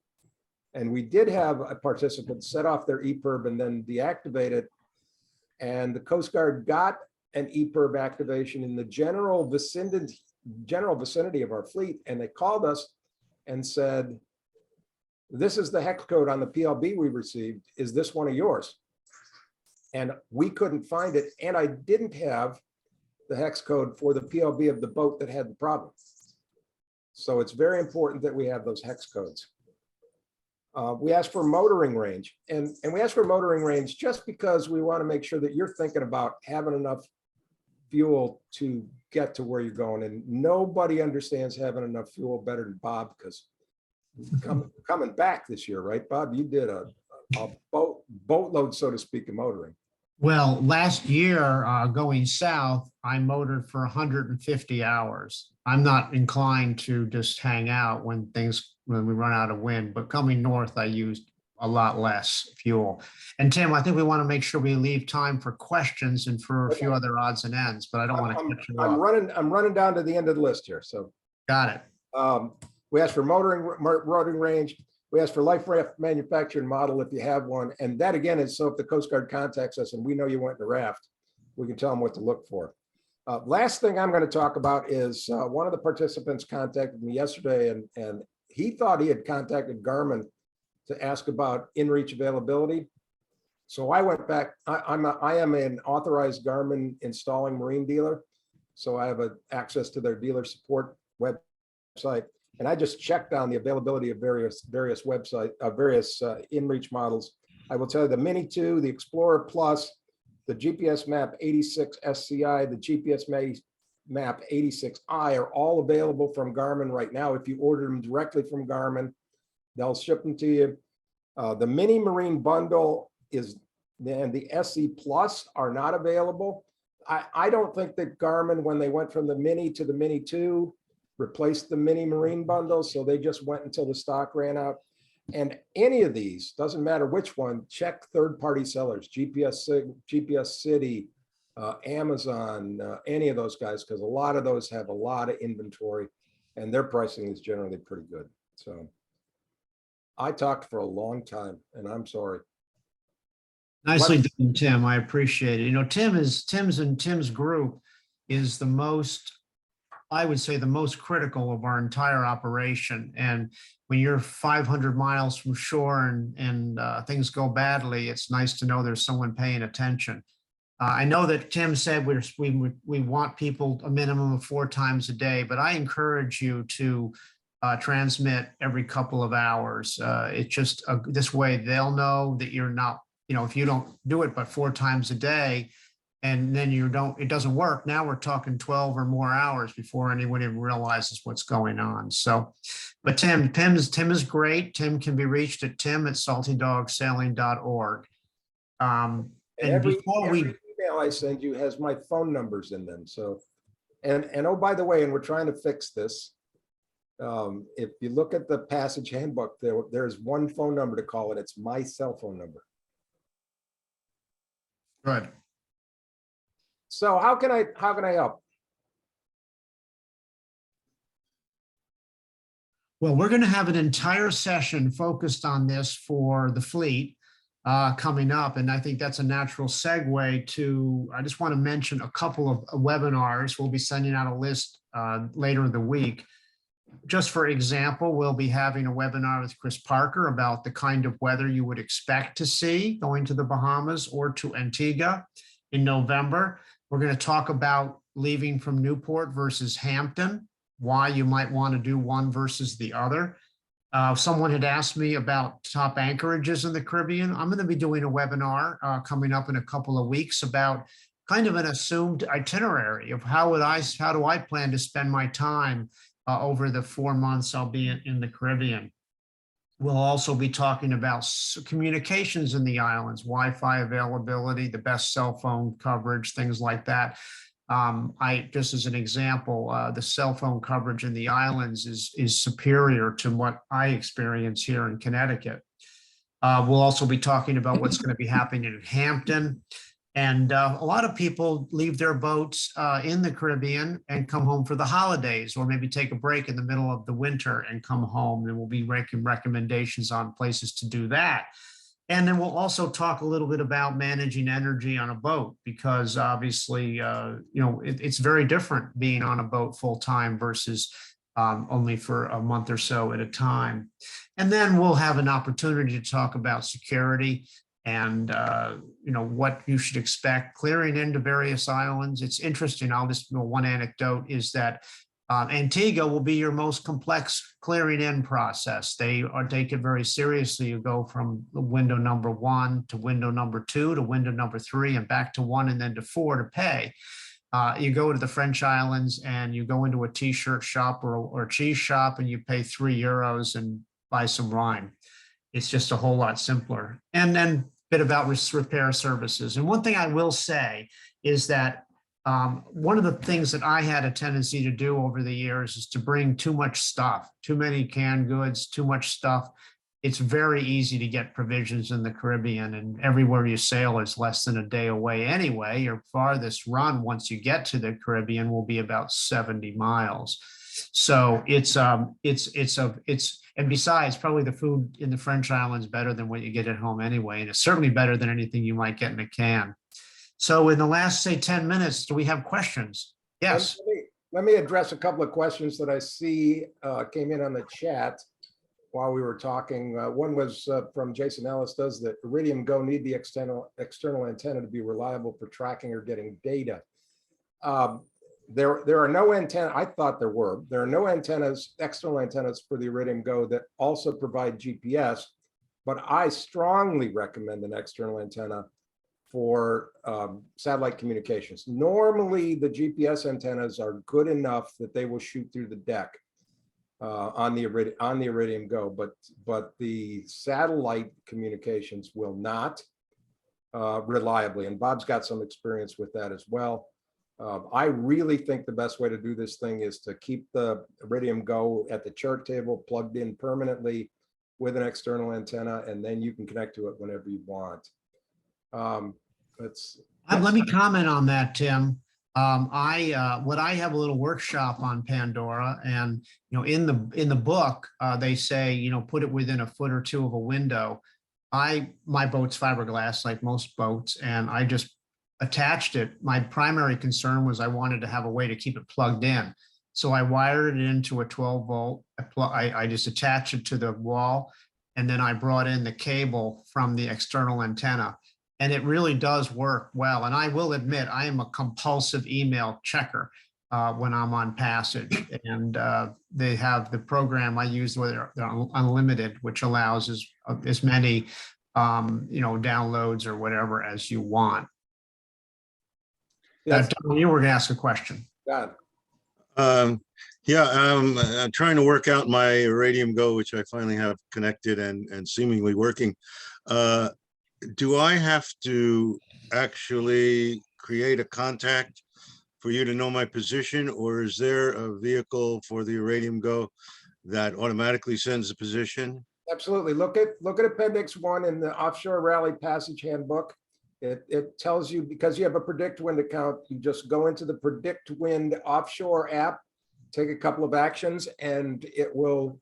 and we did have a participant set off their EPIRB and then deactivate it. And the Coast Guard got an EPIRB activation in the general vicinity of our fleet, and they called us and said, "This is the hex code on the PLB we received. Is this one of yours?" And we couldn't find it, and I didn't have the hex code for the PLB of the boat that had the problem. So it's very important that we have those hex codes. We asked for motoring range, and we asked for motoring range just because we want to make sure that you're thinking about having enough fuel to get to where you're going. And nobody understands having enough fuel better than Bob, because coming back this year, right, Bob? You did a boatload, so to speak, of motoring. Well, last year, going south, I motored for 150 hours. I'm not inclined to just hang out when we run out of wind, but coming north, I used a lot less fuel. And Tim, I think we want to make sure we leave time for questions and for a few other odds and ends, but I don't want to cut you off. I'm running down to the end of the list here, so. Got it. We asked for motoring range. We asked for life raft manufacturer and model if you have one. And that again is so if the Coast Guard contacts us and we know you went in a raft, we can tell them what to look for. Last thing I'm going to talk about is one of the participants contacted me yesterday, and he thought he had contacted Garmin to ask about Inreach availability. So I went back. I am an authorized Garmin installing marine dealer, so I have access to their dealer support website. And I just checked on the availability of various website, various Inreach models. I will tell you the Mini 2, the Explorer Plus, the GPS Map 86 SCI, the GPS Map 86i are all available from Garmin right now. If you order them directly from Garmin, they'll ship them to you. The Mini Marine Bundle and the SE Plus are not available. I don't think that Garmin, when they went from the Mini to the Mini 2, replaced the Mini Marine Bundle, so they just went until the stock ran out. And any of these, doesn't matter which one, check third-party sellers, GPS City, Amazon, any of those guys, because a lot of those have a lot of inventory and their pricing is generally pretty good. So I talked for a long time and I'm sorry. Nicely done, Tim. I appreciate it. You know, Tim's group is the most, I would say, the most critical of our entire operation. And when you're 500 miles from shore and things go badly, it's nice to know there's someone paying attention. I know that Tim said we want people a minimum of 4 times a day, but I encourage you to transmit every couple of hours. It's just this way they'll know that you're not, you know, if you don't do it but 4 times a day, and then it doesn't work. Now we're talking 12 or more hours before anyone even realizes what's going on. So, but Tim is great. Tim can be reached at tim@saltydawgsailing.org. And every email I send you has my phone numbers in them. So, and oh, by the way, and we're trying to fix this. If you look at the passage handbook, there's one phone number to call it. It's my cell phone number. Good. So how can I help? Well, we're going to have an entire session focused on this for the fleet coming up. And I think that's a natural segue to, I just want to mention a couple of webinars. We'll be sending out a list later in the week. Just for example, we'll be having a webinar with Chris Parker about the kind of weather you would expect to see going to the Bahamas or to Antigua in November. We're going to talk about leaving from Newport versus Hampton, why you might want to do one versus the other. Someone had asked me about top anchorages in the Caribbean. I'm going to be doing a webinar coming up in a couple of weeks about kind of an assumed itinerary of how do I plan to spend my time over the 4 months I'll be in the Caribbean. We'll also be talking about communications in the islands, Wi-Fi availability, the best cell phone coverage, things like that. Just as an example, the cell phone coverage in the islands is superior to what I experience here in Connecticut. We'll also be talking about what's going to be happening in Hampton. And a lot of people leave their boats in the Caribbean and come home for the holidays, or maybe take a break in the middle of the winter and come home. And we'll be making recommendations on places to do that. And then we'll also talk a little bit about managing energy on a boat, because obviously, it's very different being on a boat full time versus only for a month or so at a time. And then we'll have an opportunity to talk about security and what you should expect clearing into various islands. It's interesting. I'll just one anecdote is that Antigua will be your most complex clearing in process. They take it very seriously. You go from window number 1 to window number 2 to window number 3 and back to 1 and then to 4 to pay. You go to the French islands and you go into a t-shirt shop or a cheese shop and you pay €3 and buy some wine. It's just a whole lot simpler. And then a bit about repair services. And one thing I will say is that one of the things that I had a tendency to do over the years is to bring too much stuff, too many canned goods, too much stuff. It's very easy to get provisions in the Caribbean, and everywhere you sail is less than a day away anyway. Your farthest run once you get to the Caribbean will be about 70 miles. So and besides, probably the food in the French islands better than what you get at home anyway. And it's certainly better than anything you might get in a can. So in the last, say, 10 minutes, do we have questions? Yes. Let me address a couple of questions that I see came in on the chat while we were talking. One was from Jason Ellis. Does the Iridium Go need the external antenna to be reliable for tracking or getting data? There are no antennas. I thought there were. There are no antennas, external antennas for the Iridium Go that also provide GPS, but I strongly recommend an external antenna for satellite communications. Normally, the GPS antennas are good enough that they will shoot through the deck on the Iridium Go, but the satellite communications will not reliably. And Bob's got some experience with that as well. I really think the best way to do this thing is to keep the Iridium Go at the chart table plugged in permanently with an external antenna, and then you can connect to it whenever you want. Let me comment on that, Tim. I have a little workshop on Pandora, and in the book they say put it within a foot or two of a window. My boat's fiberglass like most boats, and I just attached it. My primary concern was I wanted to have a way to keep it plugged in, so I wired it into a 12 volt. I just attached it to the wall, and then I brought in the cable from the external antenna. And it really does work well. And I will admit, I am a compulsive email checker when I'm on passage. And they have the program I use, where they're unlimited, which allows as many downloads or whatever as you want. Yes. You were going to ask a question. God. I'm trying to work out my Iridium Go, which I finally have connected and seemingly working. Do I have to actually create a contact for you to know my position, or is there a vehicle for the Iridium Go that automatically sends the position? Absolutely. Look at Appendix 1 in the Offshore Rally Passage Handbook. It tells you, because you have a Predict Wind account, you just go into the Predict Wind offshore app, take a couple of actions, and it will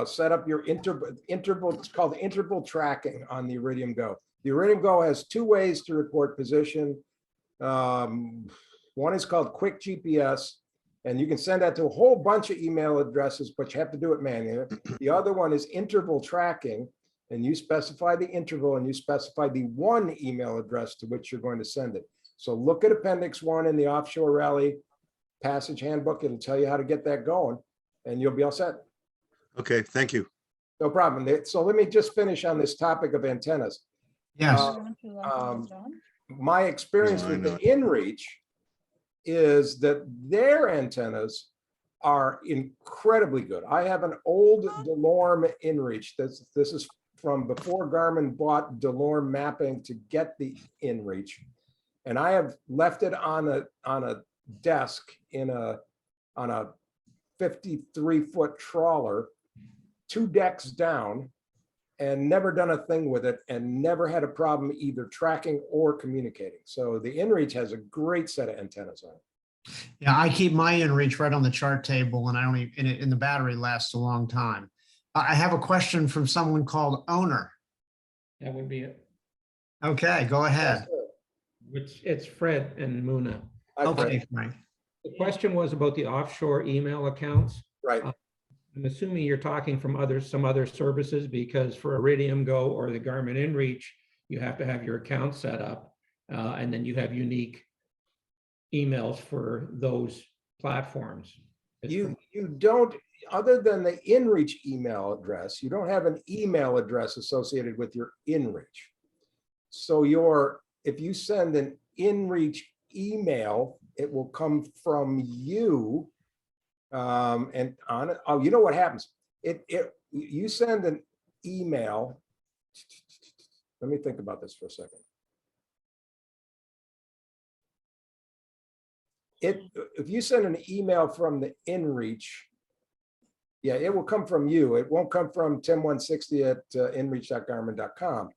set up your interval. It's called interval tracking on the Iridium Go. The Iridium Go has two ways to report position. One is called Quick GPS, and you can send that to a whole bunch of email addresses, but you have to do it manually. The other one is interval tracking, and you specify the interval and you specify the one email address to which you're going to send it. So look at Appendix 1 in the Offshore Rally Passage Handbook. It'll tell you how to get that going, and you'll be all set. Okay, thank you. No problem. So let me just finish on this topic of antennas. Yes. My experience No, I with the know. Inreach is that their antennas are incredibly good. I have an old DeLorme Inreach. This is from before Garmin bought DeLorme mapping to get the Inreach, and I have left it on a desk on a 53-foot trawler, 2 decks down, and never done a thing with it and never had a problem either tracking or communicating. So the Inreach has a great set of antennas on it. Yeah, I keep my Inreach right on the chart table, and I only and the battery lasts a long time. I have a question from someone called Owner. That would be it. Okay, go ahead. Which it's Fred and Muna. Hi, Fred. Okay, Frank. The question was about the offshore email accounts. Right. I'm assuming you're talking from some other services, because for Iridium Go or the Garmin Inreach, you have to have your account set up, and then you have unique emails for those platforms. You don't, other than the Inreach email address, you don't have an email address associated with your Inreach. So if you send an Inreach email, it will come from you. And on it, oh, you know what happens? You send an email. Let me think about this for a second. If you send an email from the Inreach, yeah, it will come from you. It won't come from tim160@inreach.garmin.com.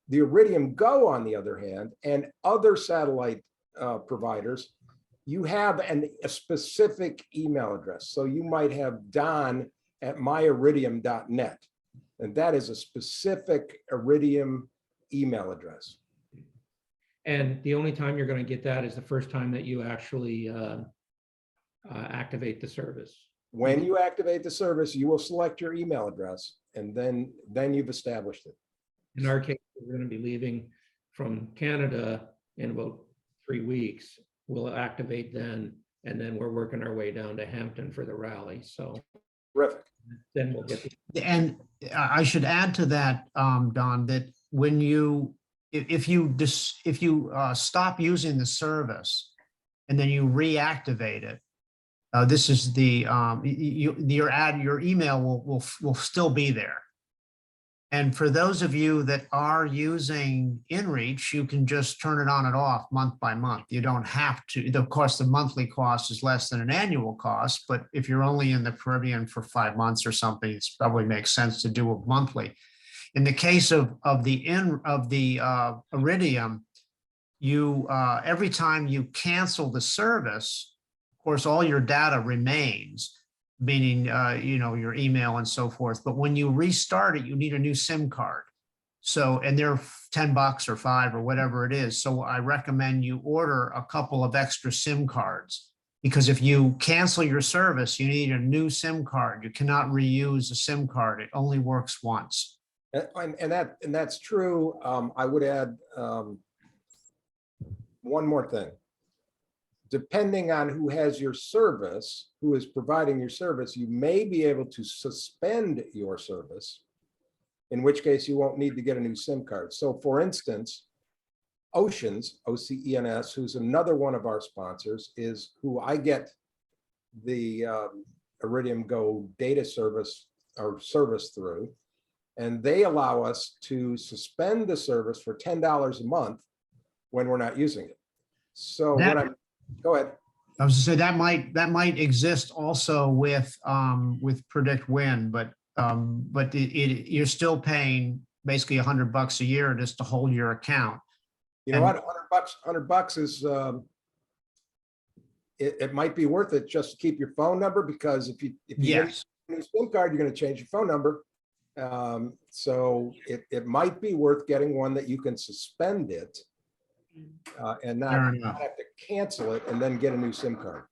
The Iridium Go, on the other hand, and other satellite providers, you have a specific email address. So you might have don@myiridium.net, and that is a specific Iridium email address. And the only time you're going to get that is the first time that you actually activate the service. When you activate the service, you will select your email address, and then you've established it. In our case, we're going to be leaving from Canada in about 3 weeks. We'll activate then, and then we're working our way down to Hampton for the rally. So Terrific. then we'll get And I should add to that, Don, that when if you stop using the service and then you reactivate it, this is your email will still be there. And for those of you that are using Inreach, you can just turn it on and off month by month. You don't have to. Of course, the monthly cost is less than an annual cost, but if you're only in the Caribbean for 5 months or something, it probably makes sense to do it monthly. In the case of the Iridium, every time you cancel the service, of course, all your data remains, meaning your email and so forth. But when you restart it, you need a new SIM card. So, and they're $10 or $5 or whatever it is. So I recommend you order a couple of extra SIM cards, because if you cancel your service, you need a new SIM card. You cannot reuse a SIM card. It only works once. And that's true. I would add one more thing. Depending on who has your service, who is providing your service, you may be able to suspend your service, in which case you won't need to get a new SIM card. So for instance, Oceans, OCENS, who's another one of our sponsors, is who I get the Iridium Go data service through. And they allow us to suspend the service for $10 a month when we're not using it. So go ahead. I was to say that might exist also with Predict Wind, but you're still paying basically $100 a year just to hold your account. You know what? $100 is it might be worth it just to keep your phone number, because if you Yes. get a new SIM card, you're going to change your phone number. So it might be worth getting one that you can suspend it and not have to cancel it and then get a new SIM card.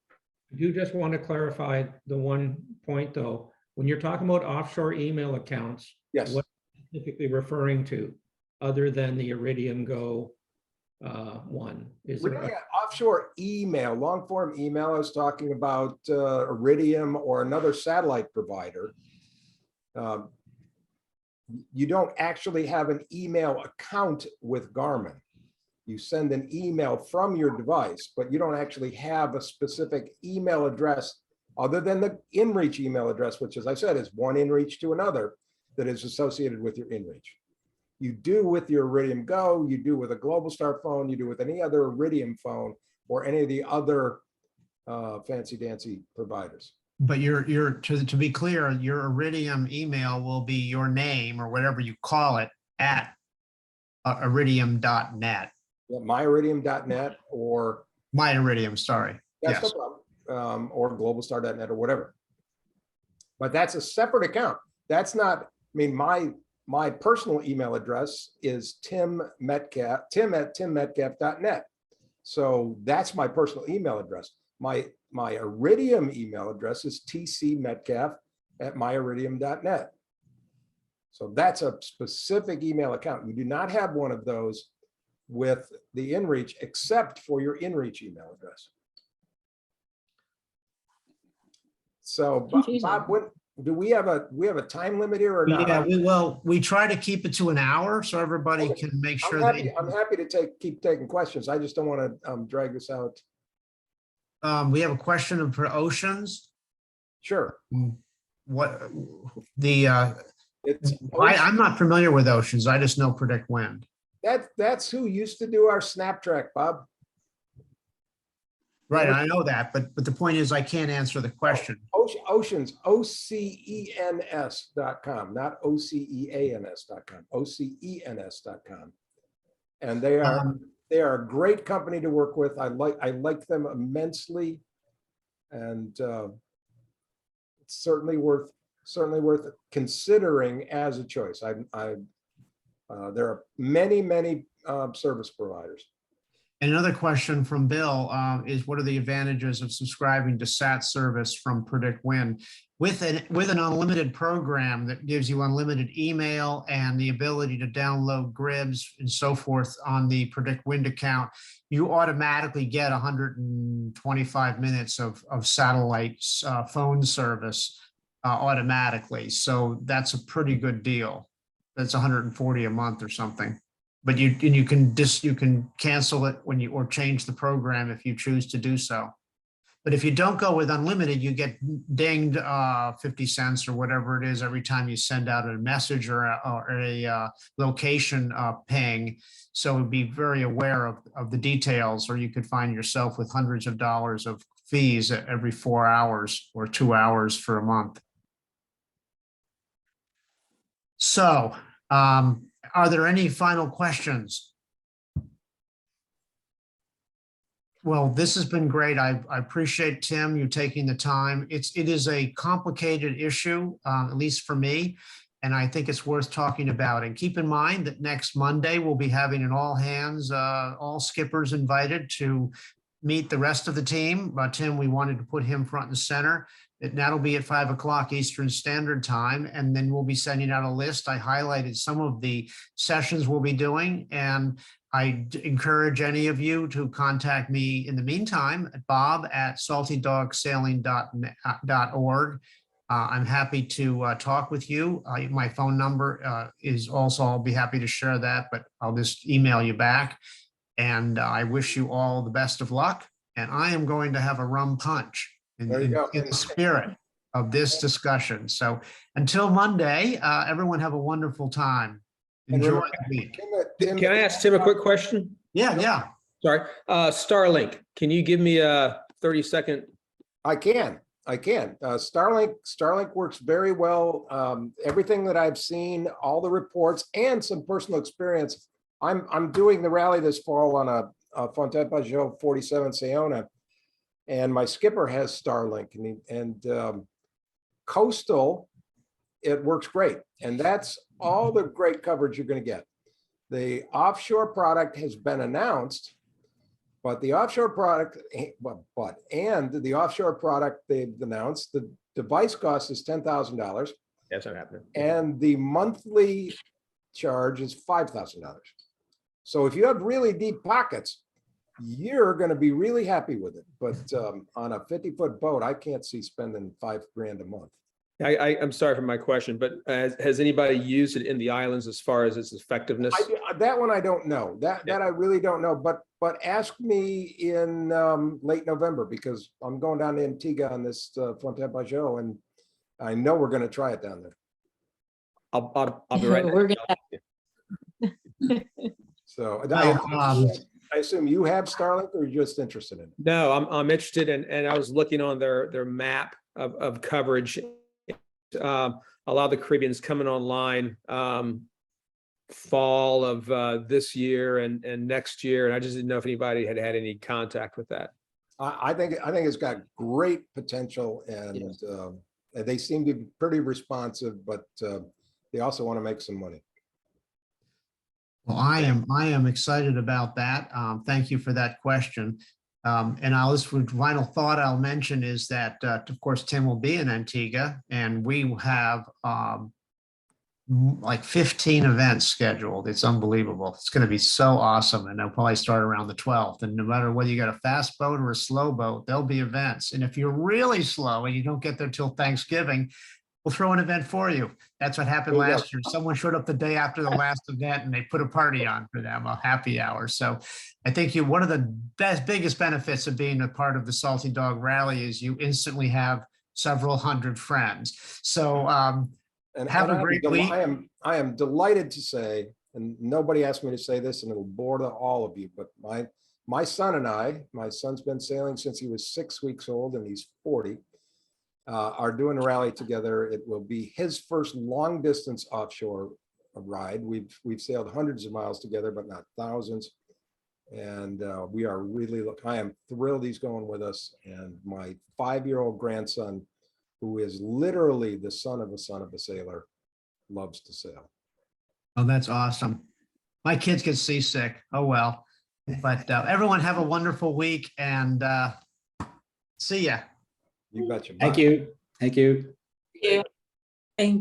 I do just want to clarify the one point though. When you're talking about offshore email accounts, Yes. what are you specifically referring to other than the Iridium Go one? Is We're there looking at offshore email, long form email. I was talking about Iridium or another satellite provider. You don't actually have an email account with Garmin. You send an email from your device, but you don't actually have a specific email address other than the Inreach email address, which, as I said, is one Inreach to another that is associated with your Inreach. You do with your Iridium Go, you do with a Globalstar phone, you do with any other Iridium phone or any of the other fancy dancy providers. But to be clear, your Iridium email will be your name or whatever you call it at iridium.net. myiridium.net or My Iridium, sorry. that's no Yes. problem, or globalstar.net or whatever. But that's a separate account. That's not, I mean, my personal email address is tim@timmetcalf.net. So that's my personal email address. My Iridium email address is tcmetcalf@myiridium.net. So that's a specific email account. We do not have one of those with the Inreach except for your Inreach email address. So Bob, what, do we have a time limit here or not? Yeah, we try to keep it to an hour so everybody Okay. can make sure I'm happy to keep taking questions. I just don't want to drag this out. we have a question for Oceans. Sure. What It's I'm not familiar with Oceans. I just know Predict Wind. that's who used to do our SnapTrack, Bob. Right, I know that, but the point is I can't answer the question. Oceans, OCENS.com, not OCEANS.com, OCENS.com. And they are a great company to work with. I like them immensely, and it's certainly worth considering as a choice. There are many service providers. Another question from Bill is, what are the advantages of subscribing to SAT service from Predict Wind? With an unlimited program that gives you unlimited email and the ability to download grids and so forth on the Predict Wind account, you automatically get 125 minutes of satellite phone service automatically. So that's a pretty good deal. That's 140 a month or something. But you can cancel it or change the program if you choose to do so. But if you don't go with unlimited, you get dinged 50 cents or whatever it is every time you send out a message or a location ping. So be very aware of the details, or you could find yourself with hundreds of dollars of fees every 4 hours or 2 hours for a month. So, are there any final questions? Well, this has been great. I appreciate, Tim, you taking the time. It is a complicated issue, at least for me, and I think it's worth talking about. And keep in mind that next Monday, we'll be having an all hands, all skippers invited to meet the rest of the team. Tim, we wanted to put him front and center. That'll be at 5 o'clock Eastern Standard Time, and then we'll be sending out a list. I highlighted some of the sessions we'll be doing, and I encourage any of you to contact me in the meantime at bob@saltydagsailing.org. I'm happy to talk with you. My phone number is also, I'll be happy to share that, but I'll just email you back. And I wish you all the best of luck. And I am going to have a rum punch in the spirit of this discussion. So until Monday, everyone have a wonderful time. Enjoy the week. Can I ask Tim a quick question? Yeah. Sorry. Starlink, can you give me a 30-second? I can. Starlink works very well. Everything that I've seen, all the reports, and some personal experience. I'm doing the rally this fall on a Fontaine Pajot 47 Sayona, and my skipper has Starlink, and coastal, it works great, and that's all the great coverage you're going to get. The offshore product has been announced, but the offshore product, the offshore product they've announced, the device cost is $10,000. That's not happening. And the monthly charge is $5,000. So if you have really deep pockets, you're going to be really happy with it. But on a 50-foot boat, I can't see spending $5,000 a month. I'm sorry for my question, but has anybody used it in the islands as far as its effectiveness? That one I don't know. That I really don't know. But ask me in late November, because I'm going down to Antigua on this Fontaine Pajot, and I know we're going to try it down there. I'll be right We're there. So assume you have Starlink or you're just interested in it? No, I'm interested and I was looking on their map of coverage. A lot of the Caribbean's coming online fall of this year and next year. And I just didn't know if anybody had any contact with that. I think it's got great potential and they seem to be pretty responsive, but they also want to make some money. Well, I am excited about that. Thank you for that question. And I'll just, final thought I'll mention is that, of course, Tim will be in Antigua and we will have like 15 events scheduled. It's unbelievable. It's going to be so awesome. And they'll probably start around the 12th. And no matter whether you got a fast boat or a slow boat, there'll be events. And if you're really slow and you don't get there till Thanksgiving, we'll throw an event for you. That's what happened There you go. last year. Someone showed up the day after the last event and they put a party on for them, a happy hour. So I think one of the biggest benefits of being a part of the Salty Dog Rally is you instantly have several hundred friends. So have a great week. I am delighted to say, and nobody asked me to say this and it'll bore all of you, but my son and I, my son's been sailing since he was 6 weeks old and he's 40. Are doing a rally together. It will be his first long distance offshore ride. We've sailed hundreds of miles together, but not thousands. And we are really, I am thrilled he's going with us. And my 5-year-old grandson, who is literally the son of a sailor, loves to sail. Oh, that's awesome. My kids get seasick. Oh, well, but everyone have a wonderful week and see ya. You betcha. Thank you. Thank you. Thank you. Thanks.